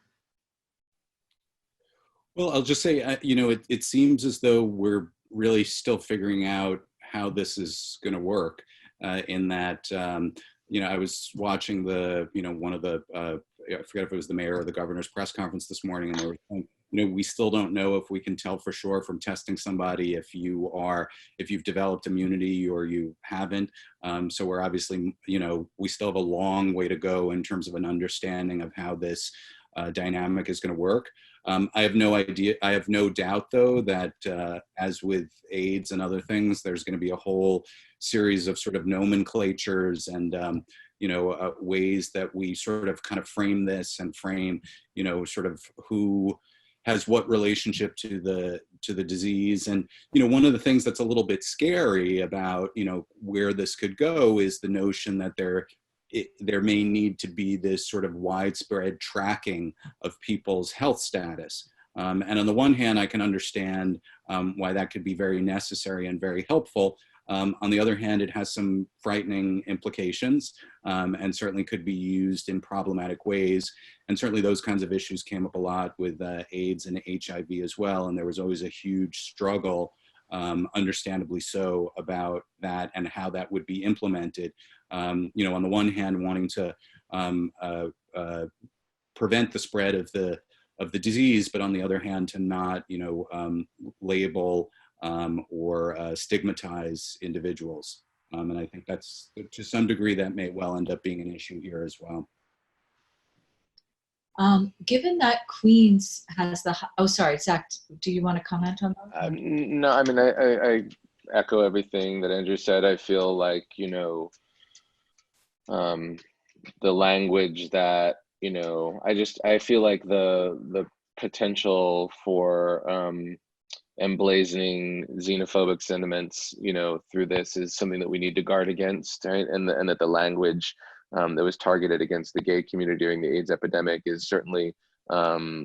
[SPEAKER 3] Well, I'll just say, it seems as though we're really still figuring out how this is going to work in that, I was watching one of the, I forget if it was the mayor or the governor's press conference this morning, and they were saying, we still don't know if we can tell for sure from testing somebody if you've developed immunity or you haven't. So we're obviously, we still have a long way to go in terms of an understanding of how this dynamic is going to work. I have no idea. I have no doubt, though, that as with AIDS and other things, there's going to be a whole series of sort of nomenclatures and ways that we sort of kind of frame this and frame, sort of who has what relationship to the disease. And, one of the things that's a little bit scary about, where this could go is the notion that there may need to be this sort of widespread tracking of people's health status. And on the one hand, I can understand why that could be very necessary and very helpful. On the other hand, it has some frightening implications and certainly could be used in problematic ways. And certainly those kinds of issues came up a lot with AIDS and HIV as well. And there was always a huge struggle, understandably so, about that and how that would be implemented. On the one hand, wanting to prevent the spread of the disease, but on the other hand, to not, label or stigmatize individuals. And I think that's, to some degree, that may well end up being an issue here as well.
[SPEAKER 1] Given that Queens has the, oh, sorry, Zach, do you want to comment on that?
[SPEAKER 2] No, I mean, I echo everything that Andrew said. I feel like, the language that, I feel like the potential for emblazoning xenophobic sentiments, through this is something that we need to guard against, right? And that the language that was targeted against the gay community during the AIDS epidemic is certainly,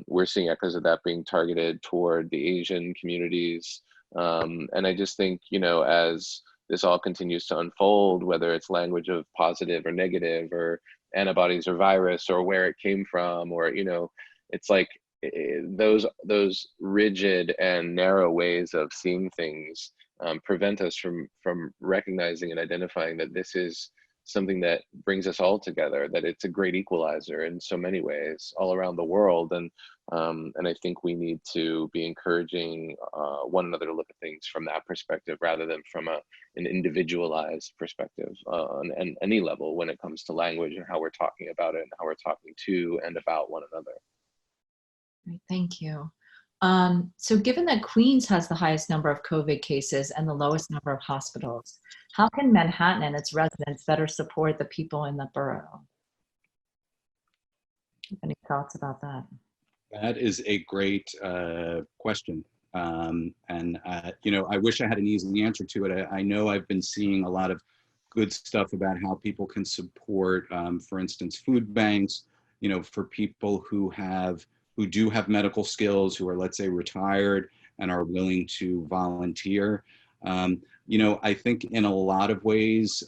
[SPEAKER 2] we're seeing echoes of that being targeted toward the Asian communities. And I just think, as this all continues to unfold, whether it's language of positive or negative or antibodies or virus or where it came from, or, it's like those rigid and narrow ways of seeing things prevent us from recognizing and identifying that this is something that brings us all together, that it's a great equalizer in so many ways all around the world. And I think we need to be encouraging one another to look at things from that perspective rather than from an individualized perspective on any level when it comes to language and how we're talking about it and how we're talking to and about one another.
[SPEAKER 1] Great, thank you. So given that Queens has the highest number of COVID cases and the lowest number of hospitals, how can Manhattan and its residents better support the people in the borough? Any thoughts about that?
[SPEAKER 3] That is a great question. I wish I had an easy answer to it. I know I've been seeing a lot of good stuff about how people can support, for instance, food banks, for people who do have medical skills, who are, let's say, retired and are willing to volunteer. I think in a lot of ways,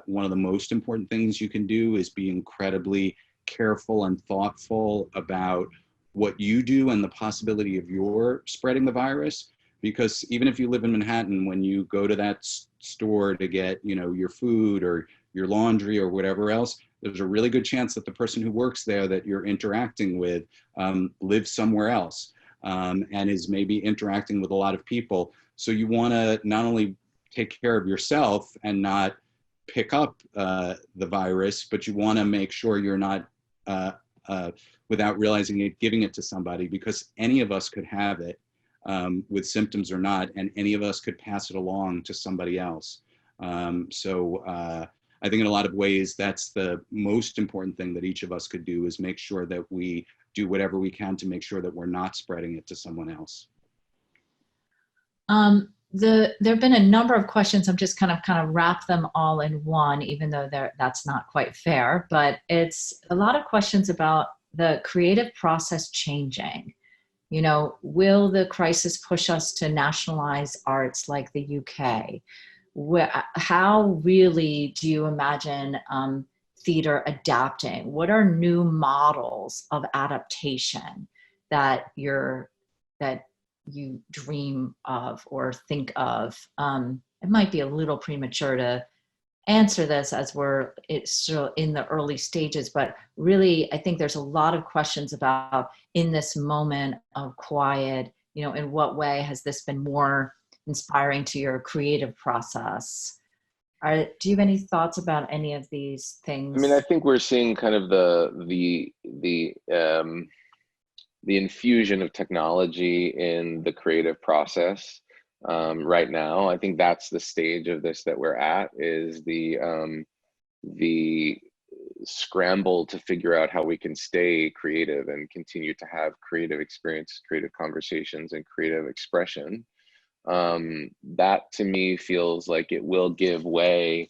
[SPEAKER 3] one of the most important things you can do is be incredibly careful and thoughtful about what you do and the possibility of your spreading the virus. Because even if you live in Manhattan, when you go to that store to get, your food or your laundry or whatever else, there's a really good chance that the person who works there that you're interacting with lives somewhere else and is maybe interacting with a lot of people. So you want to not only take care of yourself and not pick up the virus, but you want to make sure you're not, without realizing it, giving it to somebody, because any of us could have it with symptoms or not, and any of us could pass it along to somebody else. I think in a lot of ways, that's the most important thing that each of us could do, is make sure that we do whatever we can to make sure that we're not spreading it to someone else.
[SPEAKER 1] There have been a number of questions. I'm just kind of wrap them all in one, even though that's not quite fair, but it's a lot of questions about the creative process changing. Will the crisis push us to nationalize arts like the UK? How really do you imagine theater adapting? What are new models of adaptation that you dream of or think of? It might be a little premature to answer this as it's still in the early stages, but really I think there's a lot of questions about, in this moment of quiet, in what way has this been more inspiring to your creative process? Do you have any thoughts about any of these things?
[SPEAKER 2] I mean, I think we're seeing kind of the infusion of technology in the creative process right now. I think that's the stage of this that we're at, is the scramble to figure out how we can stay creative and continue to have creative experiences, creative conversations, and creative expression. That to me feels like it will give way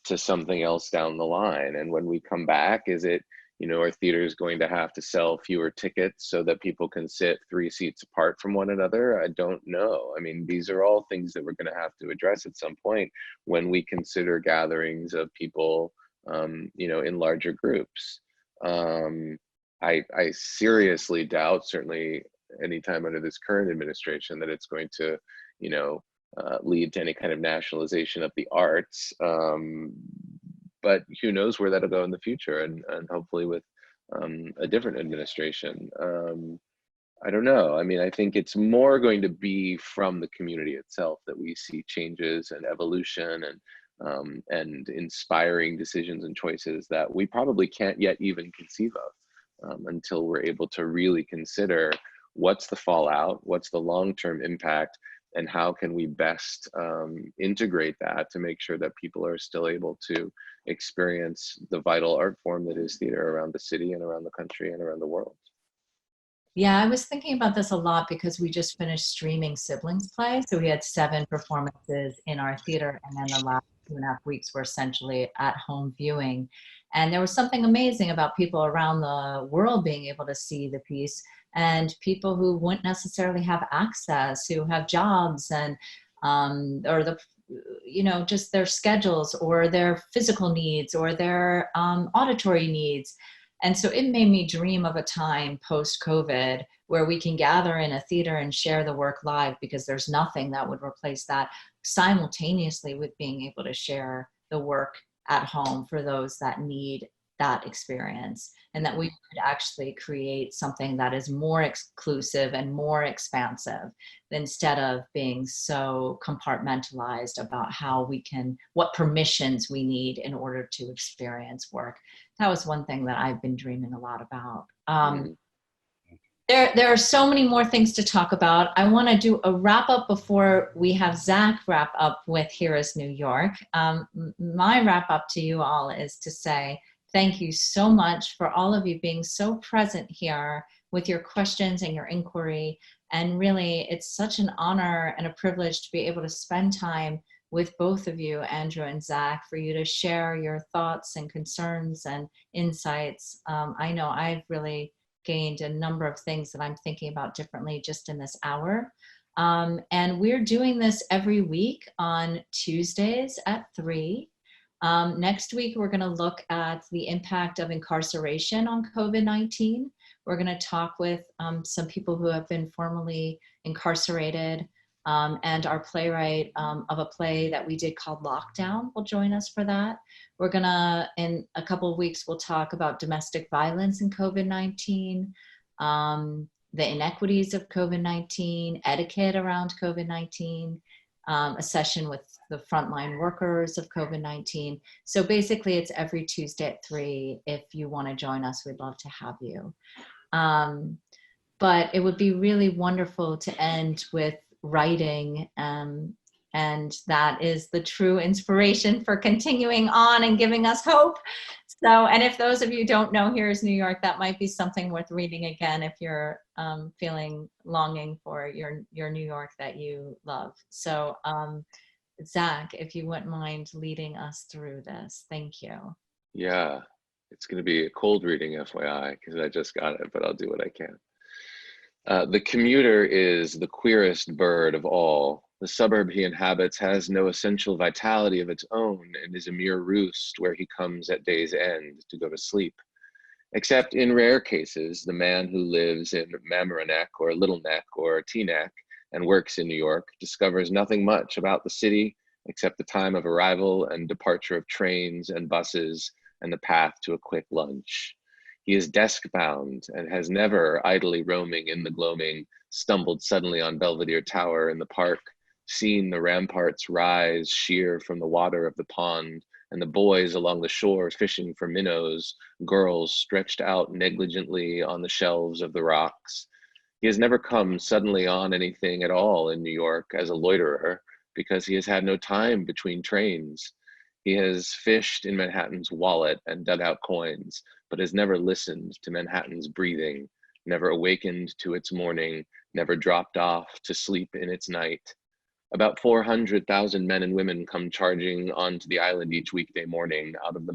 [SPEAKER 2] to something else down the line. And when we come back, is it, are theaters going to have to sell fewer tickets so that people can sit 3 seats apart from one another? I don't know. I mean, these are all things that we're going to have to address at some point when we consider gatherings of people, in larger groups. I seriously doubt, certainly anytime under this current administration, that it's going to lead to any kind of nationalization of the arts. But who knows where that'll go in the future, and hopefully with a different administration. I don't know. I mean, I think it's more going to be from the community itself that we see changes and evolution and inspiring decisions and choices that we probably can't yet even conceive of until we're able to really consider what's the fallout, what's the long-term impact, and how can we best integrate that to make sure that people are still able to experience the vital art form that is theater around the city and around the country and around the world.
[SPEAKER 1] Yeah, I was thinking about this a lot because we just finished streaming Siblings play. So we had 7 performances in our theater, and then the last 2.5 weeks were essentially at home viewing. And there was something amazing about people around the world being able to see the piece, and people who wouldn't necessarily have access, who have jobs and or the just their schedules or their physical needs or their auditory needs. And so it made me dream of a time post-COVID where we can gather in a theater and share the work live, because there's nothing that would replace that, simultaneously with being able to share the work at home for those that need that experience, and that we could actually create something that is more exclusive and more expansive instead of being so compartmentalized about what permissions we need in order to experience work. That was one thing that I've been dreaming a lot about. There are so many more things to talk about. I want to do a wrap up before we have Zach wrap up with Here is New York. My wrap up to you all is to say thank you so much for all of you being so present here with your questions and your inquiry. And really, it's such an honor and a privilege to be able to spend time with both of you, Andrew and Zach, for you to share your thoughts and concerns and insights. I know I've really gained a number of things that I'm thinking about differently just in this hour. And we're doing this every week on Tuesdays at 3. Next week, we're going to look at the impact of incarceration on COVID-19. We're going to talk with some people who have been formerly incarcerated, and our playwright of a play that we did called Lockdown will join us for that. We're going to, in a couple of weeks, we'll talk about domestic violence in COVID-19, the inequities of COVID-19, etiquette around COVID-19, a session with the frontline workers of COVID-19. So basically it's every Tuesday at 3. If you want to join us, we'd love to have you. But it would be really wonderful to end with writing, and that is the true inspiration for continuing on and giving us hope. So, and if those of you don't know Here's New York, that might be something worth reading again if you're longing for your New York that you love. So, Zach, if you wouldn't mind leading us through this, thank you.
[SPEAKER 2] Yeah, it's going to be a cold reading, FYI, because I just got it, but I'll do what I can. The commuter is the queerest bird of all. The suburb he inhabits has no essential vitality of its own and is a mere roost where he comes at day's end to go to sleep. Except in rare cases, the man who lives in Mamaroneck or Little Neck or Teaneck and works in New York discovers nothing much about the city except the time of arrival and departure of trains and buses and the path to a quick lunch. He is desk-bound and has never, idly roaming in the gloaming, stumbled suddenly on Belvedere Tower in the park, seen the ramparts rise sheer from the water of the pond, and the boys along the shore fishing for minnows, girls stretched out negligently on the shelves of the rocks. He has never come suddenly on anything at all in New York as a loiterer, because he has had no time between trains. He has fished in Manhattan's wallet and dug out coins, but has never listened to Manhattan's breathing, never awakened to its morning, never dropped off to sleep in its night. About 400,000 men and women come charging onto the island each weekday morning out of the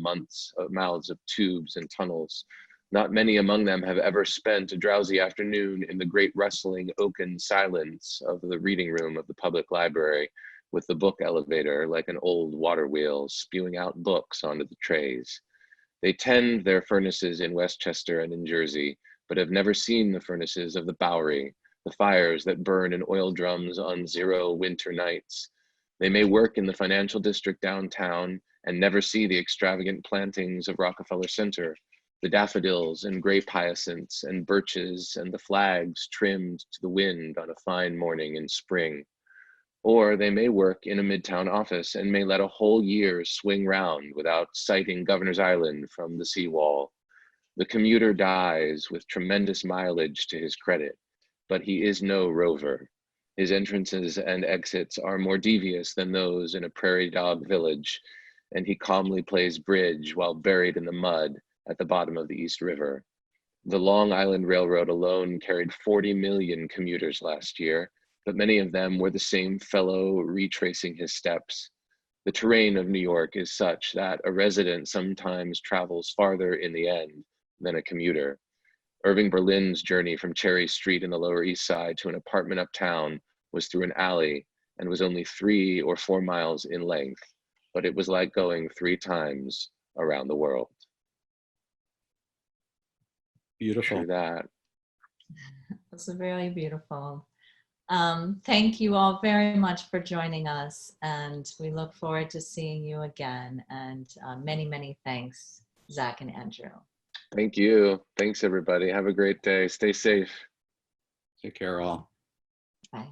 [SPEAKER 2] mouths of tubes and tunnels. Not many among them have ever spent a drowsy afternoon in the great rustling oaken silence of the reading room of the public library, with the book elevator like an old waterwheel spewing out books onto the trays. They tend their furnaces in Westchester and in Jersey, but have never seen the furnaces of the Bowery, the fires that burn in oil drums on 0 winter nights. They may work in the financial district downtown and never see the extravagant plantings of Rockefeller Center, the daffodils and grape hyacinths and birches and the flags trimmed to the wind on a fine morning in spring. Or they may work in a Midtown office and may let a whole year swing round without sighting Governor's Island from the seawall. The commuter dies with tremendous mileage to his credit, but he is no rover. His entrances and exits are more devious than those in a prairie dog village, and he calmly plays bridge while buried in the mud at the bottom of the East River. The Long Island Railroad alone carried 40 million commuters last year, but many of them were the same fellow retracing his steps. The terrain of New York is such that a resident sometimes travels farther in the end than a commuter. Irving Berlin's journey from Cherry Street in the Lower East Side to an apartment uptown was through an alley and was only 3 or 4 miles in length, but it was like going 3 times around the world.
[SPEAKER 3] Beautiful.
[SPEAKER 2] True that.
[SPEAKER 1] That's very beautiful. Thank you all very much for joining us, and we look forward to seeing you again. And many, many thanks, Zach and Andrew.
[SPEAKER 2] Thank you. Thanks, everybody. Have a great day. Stay safe.
[SPEAKER 3] Take care, all.
[SPEAKER 1] Bye.